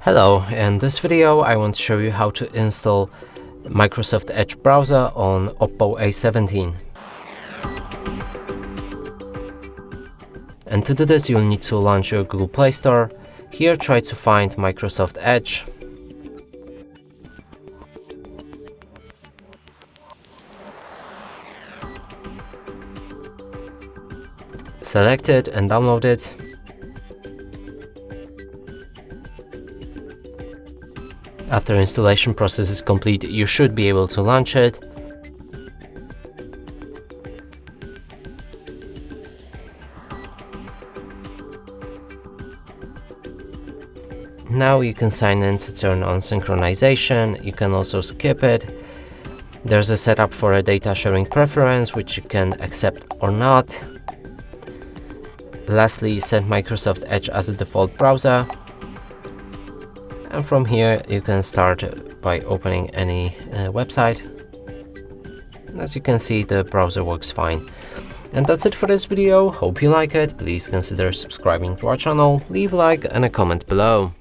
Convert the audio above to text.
Hello, in this video I want to show you how to install Microsoft Edge browser on Oppo A17. And to do this you'll need to launch your Google Play Store. Here try to find Microsoft Edge. Select it and download it. After installation process is complete, you should be able to launch it. Now you can sign in to turn on synchronization. You can also skip it. There's a setup for a data sharing preference, which you can accept or not. Lastly, set Microsoft Edge as a default browser. And from here you can start by opening any website. As you can see, the browser works fine. And that's it for this video. Hope you like it. Please consider subscribing to our channel, leave a like and a comment below.